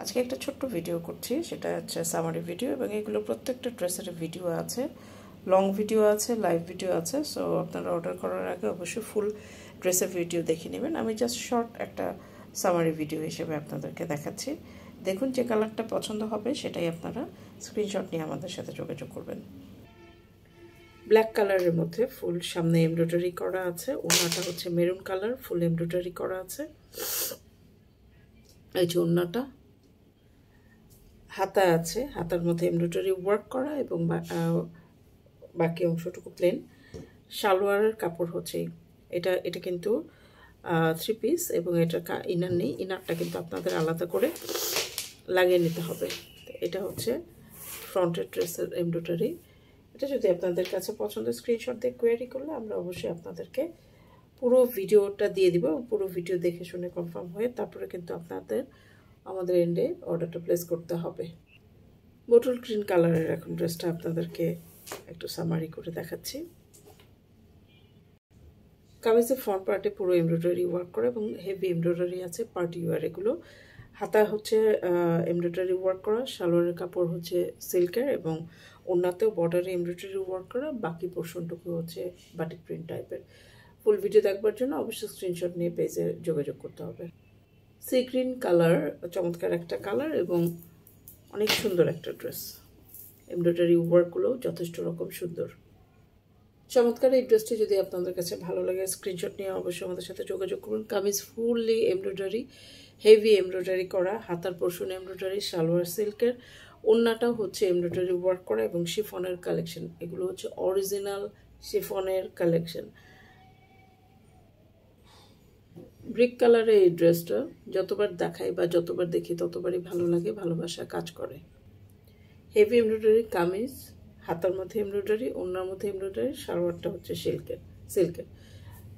আজকে একটা ছোট্ট ভিডিও করছি, সেটা হচ্ছে সামারি ভিডিও, এবং এগুলো প্রত্যেকটা ড্রেসের ভিডিও আছে, লং ভিডিও আছে, লাইভ ভিডিও আছে। সো আপনারা অর্ডার করার আগে অবশ্যই ফুল ড্রেসের ভিডিও দেখে নেবেন। আমি জাস্ট শর্ট একটা সামারি ভিডিও হিসেবে আপনাদেরকে দেখাচ্ছি। দেখুন, যে কালারটা পছন্দ হবে সেটাই আপনারা স্ক্রিনশট নিয়ে আমাদের সাথে যোগাযোগ করবেন। ব্ল্যাক কালারের মধ্যে ফুল সামনে এমব্রয়ডারি করা আছে, ওড়নাটা হচ্ছে মেরুন কালার, ফুল এমব্রয়ডারি করা আছে। এই যে ওড়নাটা, হাতা আছে, হাতার মধ্যে এমব্রয়ডারি ওয়ার্ক করা এবং বাকি অংশটুকু প্লেন। সালোয়ারের কাপড় হচ্ছে এটা কিন্তু 3 পিস, এবং এটা ইনার নেই, ইনারটা কিন্তু আপনাদের আলাদা করে লাগিয়ে নিতে হবে। এটা হচ্ছে ফ্রন্টের ড্রেসের এমব্রয়ডারি। এটা যদি আপনাদের কাছে পছন্দের স্ক্রিনশট দিয়ে কোয়ারি করলে আমরা অবশ্যই আপনাদেরকে পুরো ভিডিওটা দিয়ে দিব। পুরো ভিডিও দেখে শুনে কনফার্ম হয়ে তারপরে কিন্তু আপনাদের আমাদের এন্ডে অর্ডারটা প্লেস করতে হবে। বটল গ্রিন কালারের এখন ড্রেসটা আপনাদেরকে একটু সামারি করে দেখাচ্ছি। কামিজের ফ্রন্ট পার্টে পুরো এমব্রয়ডারি ওয়ার্ক করা এবং হেভি এমব্রয়ডারি আছে, পার্টি ওয়ার এগুলো। হাতা হচ্ছে এমব্রয়ডারি ওয়ার্ক করা, সালোয়ারের কাপড় হচ্ছে সিল্কের এবং ওড়নাতেও বর্ডারে এমব্রয়ডারি ওয়ার্ক করা, বাকি পোর্শনটুকু হচ্ছে বাটিক প্রিন্ট টাইপের। ফুল ভিডিও দেখবার জন্য অবশ্যই স্ক্রিনশট নিয়ে পেজে যোগাযোগ করতে হবে। সি গ্রিন কালার, চমৎকার একটা কালার এবং অনেক সুন্দর একটা ড্রেস। এমব্রয়ডারি ওয়ার্কগুলোও যথেষ্ট রকম সুন্দর। চমৎকার এই ড্রেসটি যদি আপনাদের কাছে ভালো লাগে স্ক্রিনশট নিয়ে অবশ্যই আমাদের সাথে যোগাযোগ করুন। Kameez fully embroidery, heavy embroidery করা, হাতার পোর্শন এমব্রয়ডারি, সালোয়ার সিল্কের, ওড়নাটাও হচ্ছে এমব্রয়ডারি ওয়ার্ক করা এবং শিফনের কালেকশন। এগুলো হচ্ছে অরিজিনাল শিফনের কালেকশন। ব্রিক কালারের এই ড্রেসটা যতবার দেখাই বা যতবার দেখি ততবারই ভালো লাগে, ভালোবাসা কাজ করে। হেভি এমব্রয়ডারি কামিজ, হাতার মধ্যে এমব্রয়ডারি, ওড়নার মধ্যে এমব্রয়ডারি, সালোয়ারটা হচ্ছে সিল্কের।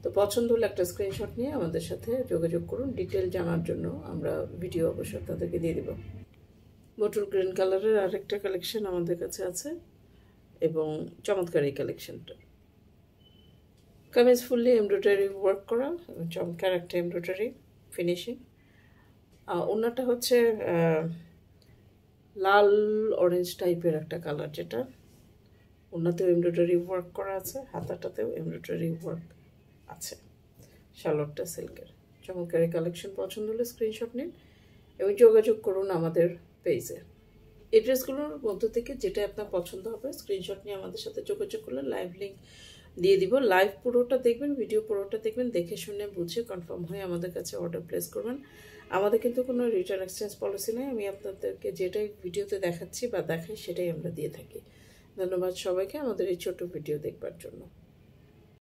তো পছন্দ হলে একটা স্ক্রিনশট নিয়ে আমাদের সাথে যোগাযোগ করুন। ডিটেল জানার জন্য আমরা ভিডিও অবশ্যই আপনাদেরকে দিয়ে দেব। বটল গ্রিন কালারের আরেকটা কালেকশন আমাদের কাছে আছে এবং চমৎকার এই কালেকশনটা। কামিজ ফুললি এমব্রয়ডারি ওয়ার্ক করা এবং চমৎকার একটা এমব্রয়ডারি ফিনিশিং। ওড়নাটা হচ্ছে লাল অরেঞ্জ টাইপের একটা কালার, যেটা ওড়নাতেও এমব্রয়ডারি ওয়ার্ক করা আছে, হাতাটাতেও এমব্রয়ডারি ওয়ার্ক আছে, সালোয়ারটা সিল্কের। চমৎকার এই কালেকশন পছন্দ হলে স্ক্রিনশট নিন এবং যোগাযোগ করুন আমাদের পেজে। এই ড্রেসগুলোর মধ্য থেকে যেটা আপনার পছন্দ হবে স্ক্রিনশট নিয়ে আমাদের সাথে যোগাযোগ করলে লাইভ লিঙ্ক দিয়ে দিব। লাইভ পুরোটা দেখবেন, ভিডিও পুরোটা দেখবেন, দেখে শুনে বুঝে কনফার্ম হয়ে আমাদের কাছে অর্ডার প্লেস করবেন। আমাদের কিন্তু কোনো রিটার্ন এক্সচেঞ্জ পলিসি নেই। আমি আপনাদেরকে যেটাই ভিডিওতে দেখাচ্ছি বা দেখাই সেটাই আমরা দিয়ে থাকি। ধন্যবাদ সবাইকে আমাদের এই ছোট ভিডিও দেখবার জন্য।